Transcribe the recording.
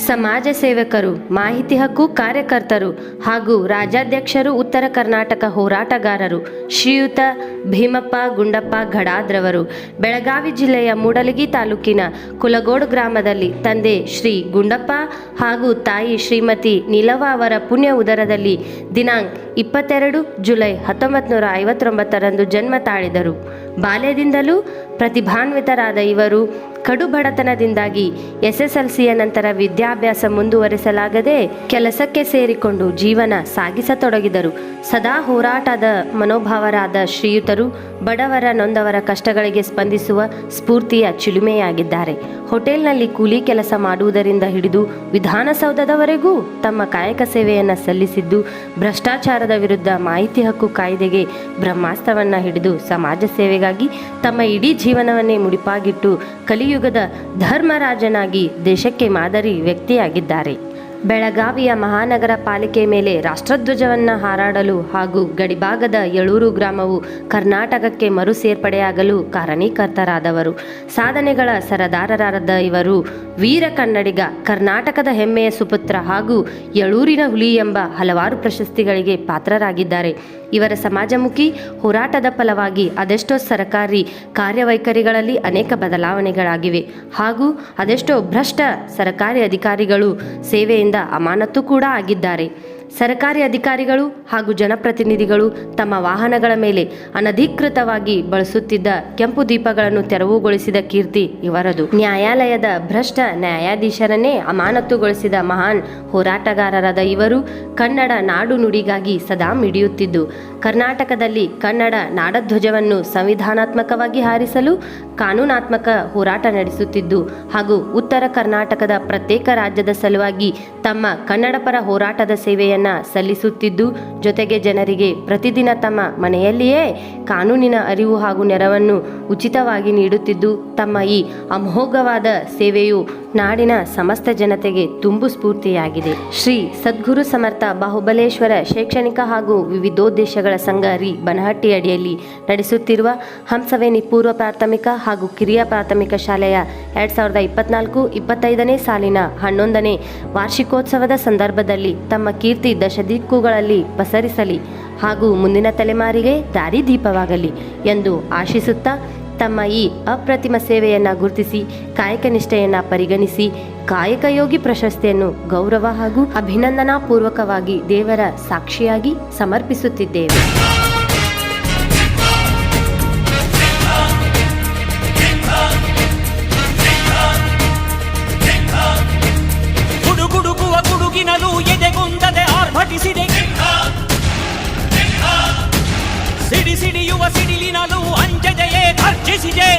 ಸಮಾಜ ಸೇವಕರು, ಮಾಹಿತಿ ಹಕ್ಕು ಕಾರ್ಯಕರ್ತರು ಹಾಗೂ ರಾಜ್ಯಾಧ್ಯಕ್ಷರು, ಉತ್ತರ ಕರ್ನಾಟಕ ಹೋರಾಟಗಾರರು ಶ್ರೀಯುತ ಭೀಮಪ್ಪ ಗುಂಡಪ್ಪ ಘಡಾದ್ರವರು ಬೆಳಗಾವಿ ಜಿಲ್ಲೆಯ ಮೂಡಲಗಿ ತಾಲೂಕಿನ ಕುಲಗೋಡು ಗ್ರಾಮದಲ್ಲಿ ತಂದೆ ಶ್ರೀ ಗುಂಡಪ್ಪ ಹಾಗೂ ತಾಯಿ ಶ್ರೀಮತಿ ನೀಲವ್ವ ಅವರ ಪುಣ್ಯ ಉದರದಲ್ಲಿ ದಿನಾಂಕ 22 ಜುಲೈ 1959ರಂದು ಜನ್ಮ ತಾಳಿದರು. ಬಾಲ್ಯದಿಂದಲೂ ಪ್ರತಿಭಾನ್ವಿತರಾದ ಇವರು ಕಡು ಬಡತನದಿಂದಾಗಿ SSLCಯ ನಂತರ ವಿದ್ಯಾಭ್ಯಾಸ ಮುಂದುವರಿಸಲಾಗದೆ ಕೆಲಸಕ್ಕೆ ಸೇರಿಕೊಂಡು ಜೀವನ ಸಾಗಿಸತೊಡಗಿದರು. ಸದಾ ಹೋರಾಟದ ಮನೋಭಾವರಾದ ಶ್ರೀಯುತರು ಬಡವರ ನೊಂದವರ ಕಷ್ಟಗಳಿಗೆ ಸ್ಪಂದಿಸುವ ಸ್ಫೂರ್ತಿಯ ಚಿಲುಮೆಯಾಗಿದ್ದಾರೆ. ಹೋಟೆಲ್ನಲ್ಲಿ ಕೂಲಿ ಕೆಲಸ ಮಾಡುವುದರಿಂದ ಹಿಡಿದು ವಿಧಾನಸೌಧದವರೆಗೂ ತಮ್ಮ ಕಾಯಕ ಸೇವೆಯನ್ನು ಸಲ್ಲಿಸಿದ್ದು, ಭ್ರಷ್ಟಾಚಾರದ ವಿರುದ್ಧ ಮಾಹಿತಿ ಹಕ್ಕು ಕಾಯ್ದೆಗೆ ಬ್ರಹ್ಮಾಸ್ತ್ರವನ್ನು ಹಿಡಿದು ಸಮಾಜ ಸೇವೆಗಾಗಿ ತಮ್ಮ ಇಡೀ ಜೀವನವನ್ನೇ ಮುಡಿಪಾಗಿಟ್ಟು ಕಲಿಯುಗದ ಧರ್ಮರಾಜನಾಗಿ ದೇಶಕ್ಕೆ ಮಾದರಿ ವ್ಯಕ್ತಿಯಾಗಿದ್ದಾರೆ. ಬೆಳಗಾವಿಯ ಮಹಾನಗರ ಪಾಲಿಕೆ ಮೇಲೆ ರಾಷ್ಟ್ರಧ್ವಜವನ್ನು ಹಾರಾಡಲು ಹಾಗೂ ಗಡಿಭಾಗದ ಯಳೂರು ಗ್ರಾಮವು ಕರ್ನಾಟಕಕ್ಕೆ ಮರು ಸೇರ್ಪಡೆಯಾಗಲು ಕಾರಣೀಕರ್ತರಾದವರು. ಸಾಧನೆಗಳ ಸರದಾರರಾದ ಇವರು ವೀರ ಕನ್ನಡಿಗ, ಕರ್ನಾಟಕದ ಹೆಮ್ಮೆಯ ಸುಪುತ್ರ ಹಾಗೂ ಯಳೂರಿನ ಹುಲಿ ಎಂಬ ಹಲವಾರು ಪ್ರಶಸ್ತಿಗಳಿಗೆ ಪಾತ್ರರಾಗಿದ್ದಾರೆ. ಇವರ ಸಮಾಜಮುಖಿ ಹೋರಾಟದ ಫಲವಾಗಿ ಅದೆಷ್ಟೋ ಸರ್ಕಾರಿ ಕಾರ್ಯವೈಖರಿಗಳಲ್ಲಿ ಅನೇಕ ಬದಲಾವಣೆಗಳಾಗಿವೆ ಹಾಗೂ ಅದೆಷ್ಟೋ ಭ್ರಷ್ಟ ಸರ್ಕಾರಿ ಅಧಿಕಾರಿಗಳು ಸೇವೆಯಿಂದ ಅಮಾನತು ಕೂಡ ಆಗಿದ್ದಾರೆ. ಸರ್ಕಾರಿ ಅಧಿಕಾರಿಗಳು ಹಾಗೂ ಜನಪ್ರತಿನಿಧಿಗಳು ತಮ್ಮ ವಾಹನಗಳ ಮೇಲೆ ಅನಧಿಕೃತವಾಗಿ ಬಳಸುತ್ತಿದ್ದ ಕೆಂಪು ದೀಪಗಳನ್ನು ತೆರವುಗೊಳಿಸಿದ ಕೀರ್ತಿ ಇವರದು. ನ್ಯಾಯಾಲಯದ ಭ್ರಷ್ಟ ನ್ಯಾಯಾಧೀಶರನ್ನೇ ಅಮಾನತುಗೊಳಿಸಿದ ಮಹಾನ್ ಹೋರಾಟಗಾರರಾದ ಇವರು ಕನ್ನಡ ನಾಡು ನುಡಿಗಾಗಿ ಸದಾ ಮಿಡಿಯುತ್ತಿದ್ದು, ಕರ್ನಾಟಕದಲ್ಲಿ ಕನ್ನಡ ನಾಡಧ್ವಜವನ್ನು ಸಂವಿಧಾನಾತ್ಮಕವಾಗಿ ಹಾರಿಸಲು ಕಾನೂನಾತ್ಮಕ ಹೋರಾಟ ನಡೆಸುತ್ತಿದ್ದು ಹಾಗೂ ಉತ್ತರ ಕರ್ನಾಟಕದ ಪ್ರತ್ಯೇಕ ರಾಜ್ಯದ ಸಲುವಾಗಿ ತಮ್ಮ ಕನ್ನಡಪರ ಹೋರಾಟದ ಸೇವೆಯನ್ನು ಸಲ್ಲಿಸುತ್ತಿದ್ದು, ಜೊತೆಗೆ ಜನರಿಗೆ ಪ್ರತಿದಿನ ತಮ್ಮ ಮನೆಯಲ್ಲಿಯೇ ಕಾನೂನಿನ ಅರಿವು ಹಾಗೂ ನೆರವನ್ನು ಉಚಿತವಾಗಿ ನೀಡುತ್ತಿದ್ದು, ತಮ್ಮ ಈ ಅಮೋಘವಾದ ಸೇವೆಯು ನಾಡಿನ ಸಮಸ್ತ ಜನತೆಗೆ ತುಂಬು ಸ್ಫೂರ್ತಿಯಾಗಿದೆ. ಶ್ರೀ ಸದ್ಗುರು ಸಮರ್ಥ ಬಾಹುಬಲೇಶ್ವರ ಶೈಕ್ಷಣಿಕ ಹಾಗೂ ವಿವಿಧೋದ್ದೇಶಗಳ ಸಂಘ ರಿ ಬನಹಟ್ಟಿ ಅಡಿಯಲ್ಲಿ ನಡೆಸುತ್ತಿರುವ ಹಂಸವೇಣಿ ಪೂರ್ವ ಪ್ರಾಥಮಿಕ ಹಾಗೂ ಕಿರಿಯ ಪ್ರಾಥಮಿಕ ಶಾಲೆಯ 2024-25ನೇ ಸಾಲಿನ 11ನೇ ವಾರ್ಷಿಕೋತ್ಸವದ ಸಂದರ್ಭದಲ್ಲಿ ತಮ್ಮ ಕೀರ್ತಿ ದಶದಿಕ್ಕುಗಳಲ್ಲಿ ಪಸರಿಸಲಿ ಹಾಗೂ ಮುಂದಿನ ತಲೆಮಾರಿಗೆ ದಾರಿದೀಪವಾಗಲಿ ಎಂದು ಆಶಿಸುತ್ತಾ, ತಮ್ಮ ಈ ಅಪ್ರತಿಮ ಸೇವೆಯನ್ನು ಗುರುತಿಸಿ ಕಾಯಕ ನಿಷ್ಠೆಯನ್ನು ಪರಿಗಣಿಸಿ ಕಾಯಕಯೋಗಿ ಪ್ರಶಸ್ತಿಯನ್ನು ಗೌರವ ಹಾಗೂ ಅಭಿನಂದನಾ ಪೂರ್ವಕವಾಗಿ ದೇವರ ಸಾಕ್ಷಿಯಾಗಿ ಸಮರ್ಪಿಸುತ್ತಿದ್ದೇವೆ. ಗುಡುಗುಡುಗುವ ಗುಡುಗಿನಲು ಎದೆಗುಂದದೆ ಆರ್ಭಟಿಸಿದೆ, ಸಿಡಿ ಸಿಡಿಯುವ ಸಿಡಿಲಿನಲು ಅಂಜದೆಯೇ ಗರ್ಜಿಸಿದೆ.